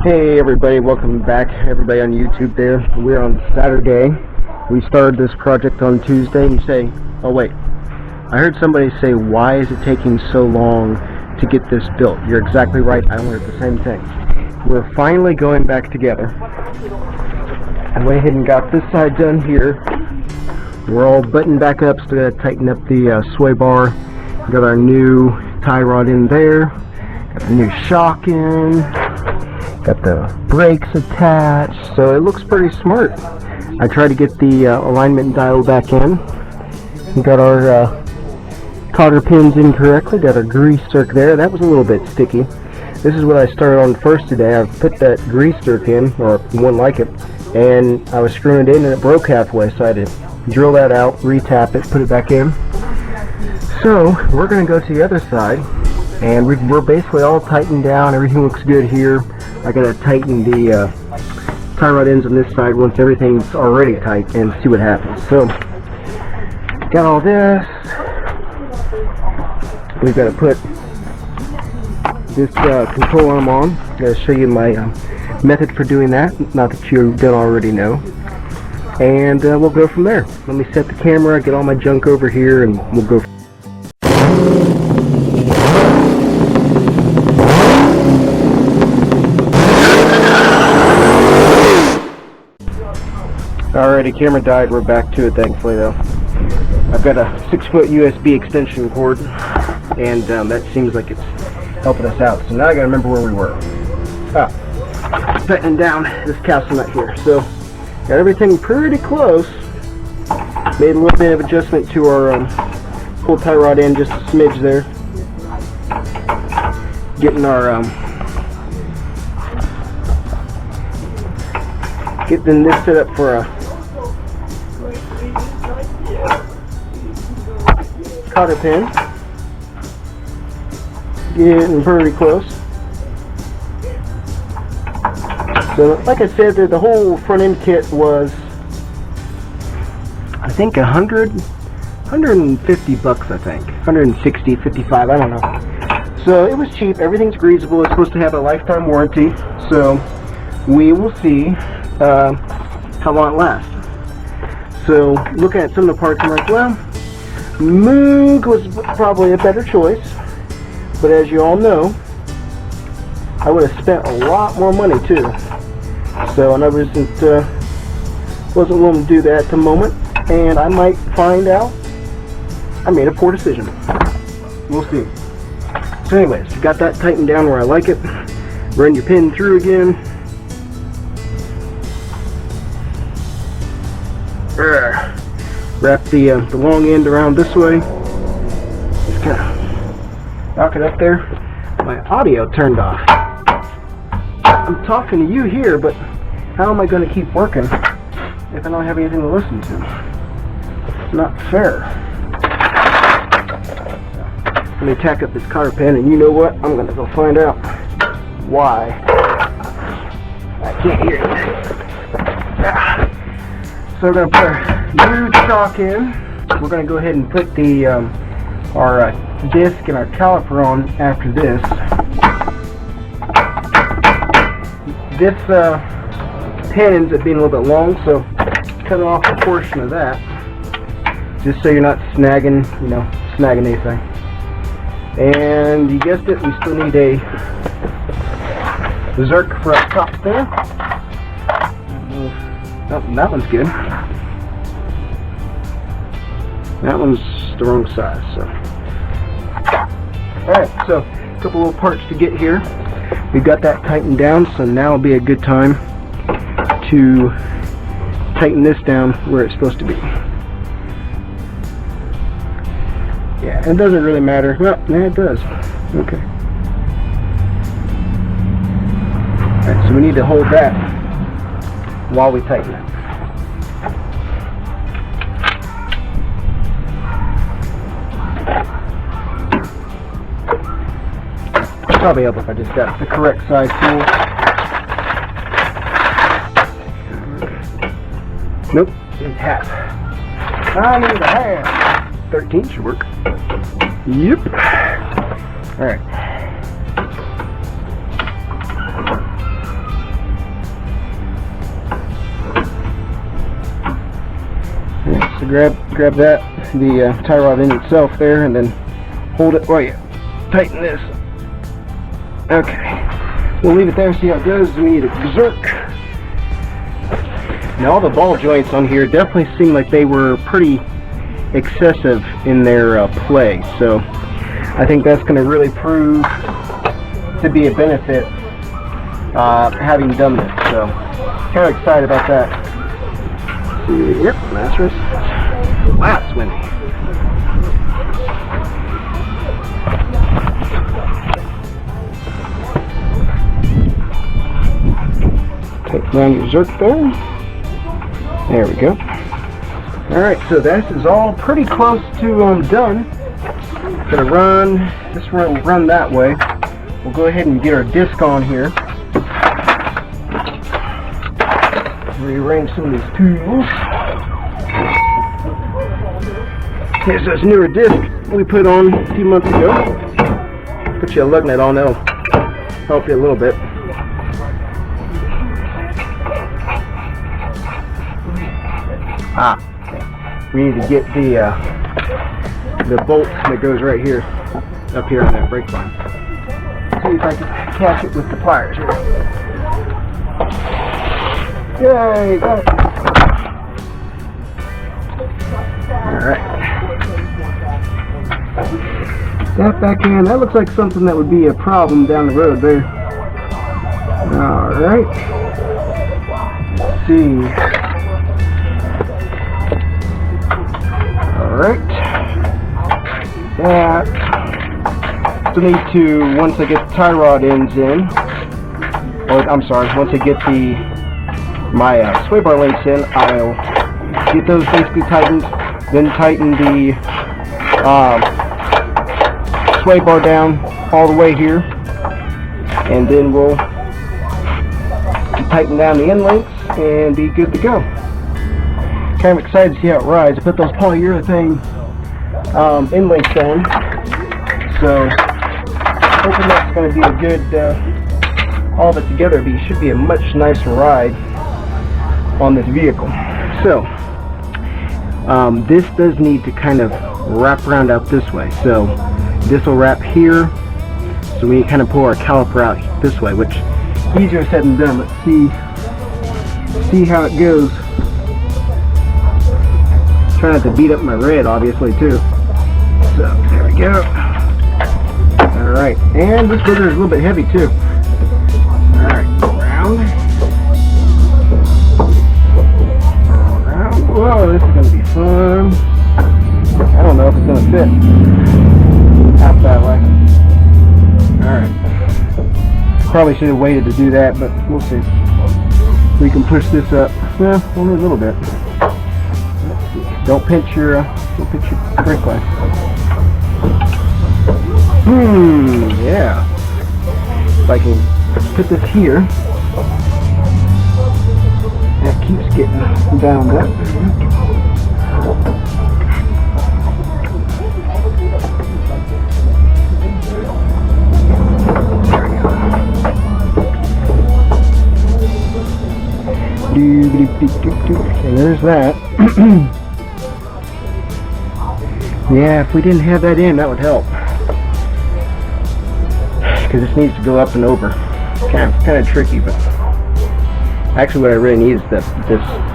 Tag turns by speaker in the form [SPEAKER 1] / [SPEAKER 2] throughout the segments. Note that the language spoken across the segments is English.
[SPEAKER 1] Hey everybody, welcome back everybody on YouTube there. We're on Saturday. We started this project on Tuesday and you say, oh wait, I heard somebody say, why is it taking so long to get this built? You're exactly right, I wondered the same thing. We're finally going back together. I went ahead and got this side done here. We're all buttoned back up, still gotta tighten up the sway bar. Got our new tie rod in there. Got the new shock in. Got the brakes attached, so it looks pretty smart. I tried to get the alignment dial back in. We got our cotter pins in correctly. Got our grease zerk there. That was a little bit sticky. This is what I started on first today. I put that grease zerk in, or one like it, and I was screwing it in and it broke halfway, so I had to drill that out, retap it, put it back in. So we're going to go to the other side, and we're basically all tightened down. Everything looks good here. I got to tighten the tie rod ends on this side once everything's already tight and see what happens. So got all this. We've got to put this control arm on. I'm going to show you my method for doing that, not that you don't already know. And we'll go from there. Let me set the camera, get all my junk over here, and we'll go. Alrighty, camera died. We're back to it, thankfully, though. I've got a 6-foot USB extension cord, and that seems like it's helping us out. So now I gotta remember where we were. Tightening down this castle nut here. So got everything pretty close. Made a little bit of adjustment to our pull tie rod in, just a smidge there. Getting our getting this set up for a cotter pin. Getting pretty close. So, like I said, the whole front end kit was, I think, 150 bucks, I think. 160, 55, I don't know. So, it was cheap. Everything's greasable. It's supposed to have a lifetime warranty. So, we will see how long it lasts. So, looking at some of the parts, I'm like, well, Moog was probably a better choice. But as you all know, I would have spent a lot more money, too. So, and I wasn't willing to do that at the moment, and I might find out I made a poor decision. We'll see. So anyways, got that tightened down where I like it. Run your pin through again. Wrap the long end around this way. Just kind of knock it up there. My audio turned off. I'm talking to you here, but how am I going to keep working if I don't have anything to listen to? It's not fair. Let me tack up this cotter pin, and you know what? I'm going to go find out why I can't hear you. So we're going to put our new shock in. We're going to go ahead and put the our disc and our caliper on after this. This pin ends up being a little bit long, so cut off a portion of that, just so you're not snagging anything. And you guessed it, we still need a zerk for up top there. Oh, that one's good. That one's the wrong size. So, all right. So, a couple little parts to get here. We've got that tightened down, so now will be a good time to tighten this down where it's supposed to be. Yeah, it doesn't really matter. Well, yeah, it does. Okay. Alright, so we need to hold that while we tighten it. Probably help if I just got the correct size tool. Nope, need half. I need a half. 13 should work. Yep. Alright. grab that, the tie rod in itself there, and then hold it while you tighten this. Okay, we'll leave it there, see how it goes. We need a berserk. Now all the ball joints on here definitely seem like they were pretty excessive in their play, so I think that's going to really prove to be a benefit having done this. So kind of excited about that. Yep, that's right. Wow, it's windy. Take down your zerk there. There we go. Alright, so this is all pretty close to done. Gonna run, this one will run that way. We'll go ahead and get our disc on here. Rearrange some of these tools. Here's this newer disc we put on a few months ago. Put you a lug nut on, that'll help you a little bit. We need to get the bolt that goes right here, up here on that brake line. See if I can catch it with the pliers here. Yay, got it. Alright. That back in, that looks like something that would be a problem down the road there. Alright. Let's see. Alright. That. Still need to, once I get the tie rod ends in, or I'm sorry, once I get my sway bar links in, I'll get those basically tightened, then tighten the sway bar down all the way here, and then we'll tighten down the end links and be good to go. Kind of excited to see how it rides. I put those polyurethane end links on, so hoping that's going to be a good, all of it together should be a much nicer ride on this vehicle. So this does need to kind of wrap around out this way, so this will wrap here, so we kind of pull our caliper out this way, which easier said than done. Let's see how it goes. Try not to beat up my red, obviously, too. So there we go. Alright, and this booger is a little bit heavy too. Alright, around. Around. Whoa, this is going to be fun. I don't know if it's going to fit out that way. Alright. Probably should have waited to do that, but we'll see. We can push this up. Yeah, only a little bit. Let's see. Don't pinch your brake line. Yeah. If I can put this here, that keeps getting bound up. Okay, there's that. Yeah, if we didn't have that in, that would help. Because this needs to go up and over. Kind of tricky, but actually what I really need is this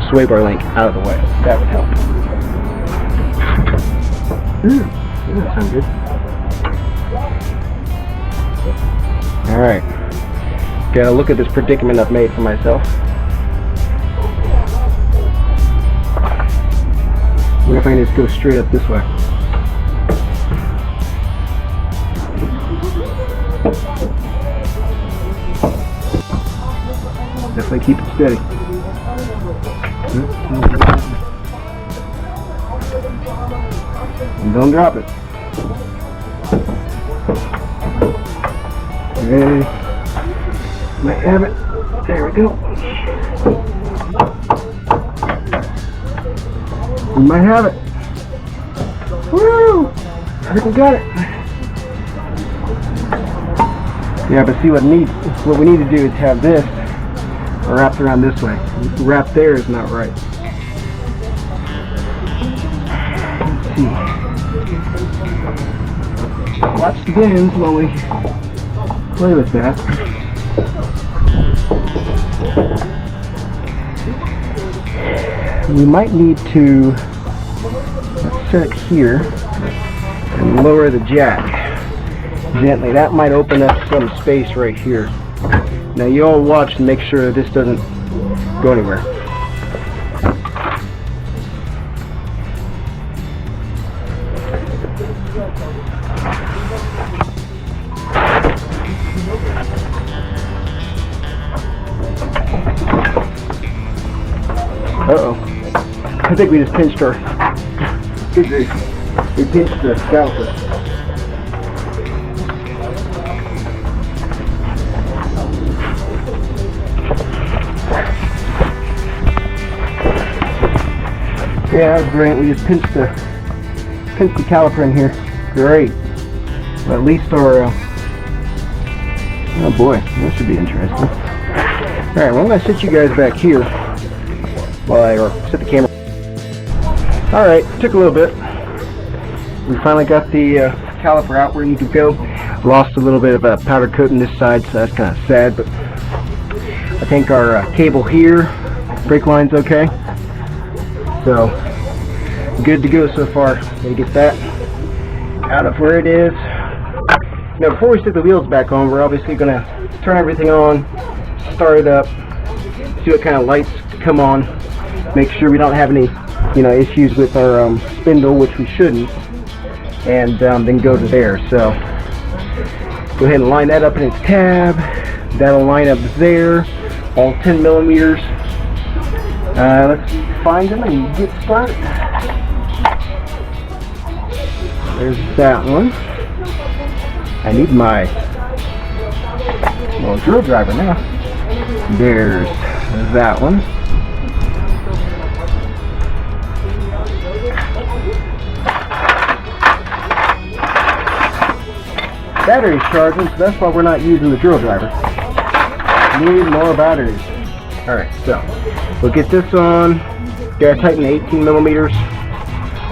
[SPEAKER 1] sway bar link out of the way. That would help. That sounds good. Alright. Gotta look at this predicament I've made for myself. What if I just go straight up this way? Definitely keep it steady. And don't drop it. Okay. Might have it. There we go. We might have it. Woo! I think we got it. Yeah, but see what we need to do is have this wrapped around this way. Wrap there is not right. see. Watch the bends while we play with that. We might need to set it here and lower the jack gently. That might open up some space right here. Now you all watch and make sure this doesn't go anywhere. Uh-oh. I think we just pinched our... We pinched the caliper. Yeah, that's great. We just pinched the caliper in here. Great. Well, at least our... oh boy, that should be interesting. Alright, well I'm going to sit you guys back here while I set the camera. Alright, took a little bit. We finally got the caliper out where it needs to go. Lost a little bit of powder coat on this side, so that's kind of sad, but I think our cable here, brake line's okay. So, good to go so far. Gonna get that out of where it is. Now, before we stick the wheels back on, we're obviously gonna turn everything on, start it up, see what kind of lights come on, make sure we don't have any, issues with our spindle, which we shouldn't, and then go to there. So, go ahead and line that up in its tab. That'll line up there, all 10 millimeters. Let's find them and get started. There's that one. I need my little drill driver now. There's that one. Battery's charging, so that's why we're not using the drill driver. Need more batteries. Alright, so we'll get this on. Gotta tighten the 18 millimeters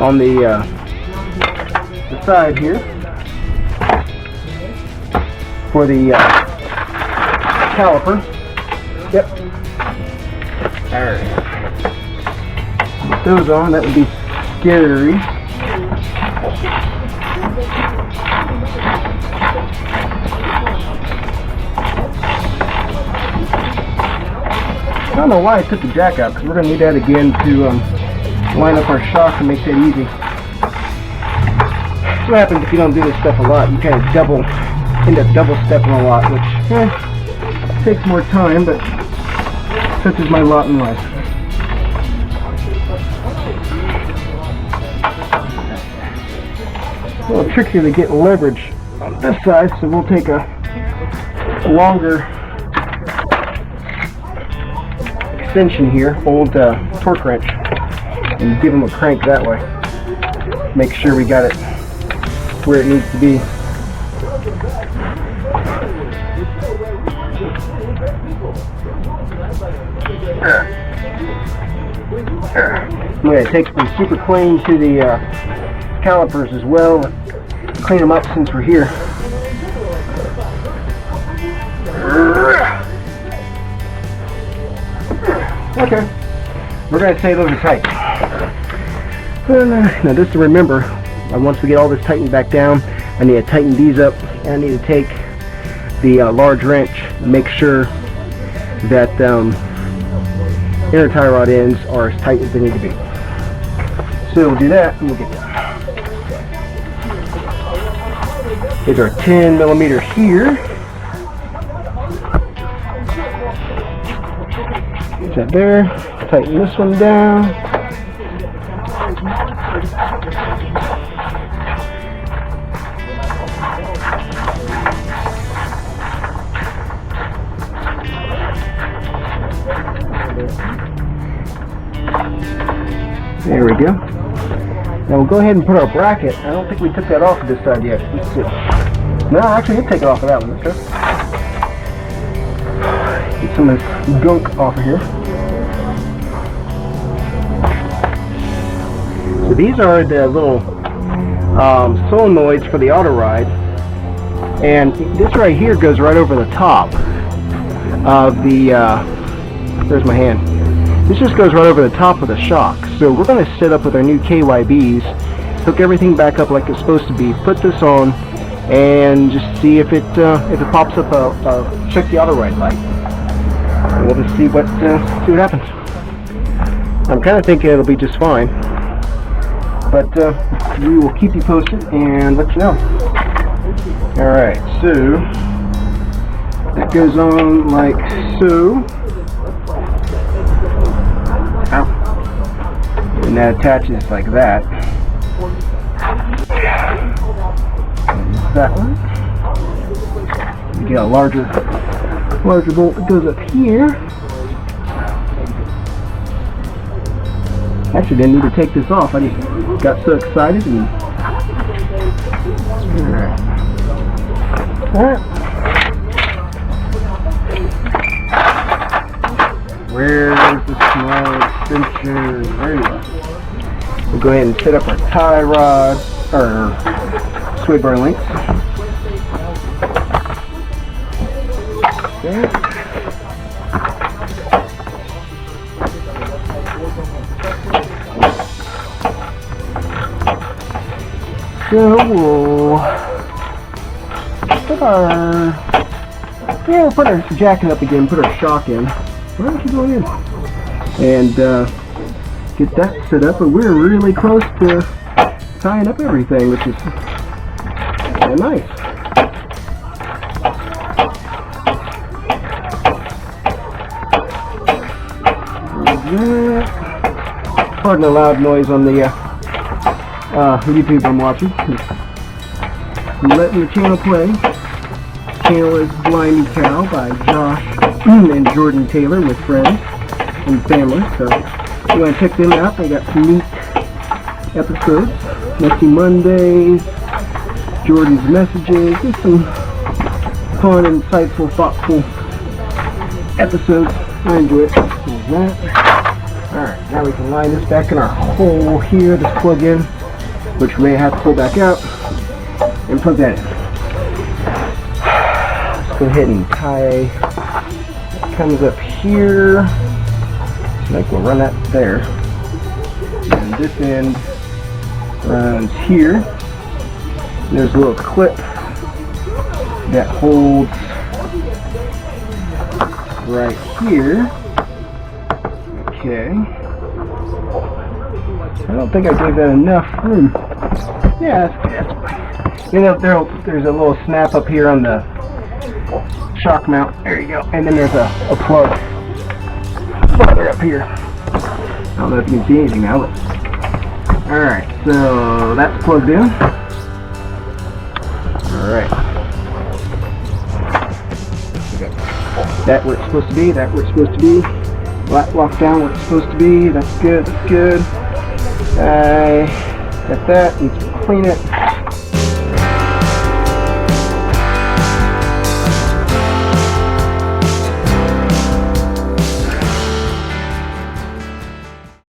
[SPEAKER 1] on the side here for the caliper. Yep. Alright. Put those on. That would be scary. I don't know why I took the jack out, because we're going to need that again to line up our shock and make that easy. That's what happens if you don't do this stuff a lot. You kind of end up double stepping a lot, which takes more time, but such is my lot in life. A little trickier to get leverage on this side, so we'll take a longer extension here, old torque wrench, and give them a crank that way. Make sure we got it where it needs to be. I'm going to take some super clean to the calipers as well. Clean them up since we're here. Okay, we're going to say those are tight. Now just to remember, once we get all this tightened back down, I need to tighten these up, and I need to take the large wrench and make sure that inner tie rod ends are as tight as they need to be. So we'll do that and we'll get done. Here's our 10 millimeter here. That there. Tighten this one down. There we go. Now we'll go ahead and put our bracket. I don't think we took that off of this side yet. Let's see. No, actually, did take it off of that one. Okay. Get some of this gunk off of here. So So these are the little solenoids for the auto ride, and this right here goes right over the top of the there's my hand. This just goes right over the top of the shock. So we're going to set up with our new KYBs, hook everything back up like it's supposed to be, put this on, and just see if it pops up check the auto ride light. And we'll just see what happens. I'm kind of thinking it'll be just fine, but we will keep you posted and let you know. Alright, so that goes on like so. Ow. And that attaches like that. And that one. You get a larger bolt that goes up here. Actually, didn't need to take this off. I just got so excited and. Alright. Where's the small extension? There you go. We'll go ahead and set up our tie rod, or sway bar links. Okay. So we'll put our jacket up again, put our shock in. Why don't you go in? And get that set up, but we're really close to tying up everything, which is nice. Pardon the loud noise on the YouTube I'm watching. I'm letting the channel play. The channel is Blindy Cow by Josh and Jordan Taylor with friends and family. So you want to check them out. They got some neat episodes. Messy Mondays, Jordan's Messages, just some fun, insightful, thoughtful episodes. I enjoy it. There's that. Alright, now we can line this back in our hole here, this plug in, which we may have to pull back out and plug that in. Let's go ahead and tie. It comes up here. So like we'll run that there. And this end runs here. There's a little clip that holds right here. Okay. I don't think I gave that enough room. Yeah, that's fine. You know, there's a little snap up here on the shock mount. There you go. And then there's a plug farther up here. I don't know if you can see anything now, but alright, so that's plugged in. Alright. That where it's supposed to be, that where it's supposed to be. Black lock down where it's supposed to be. That's good, that's good. I got that. Need to clean it.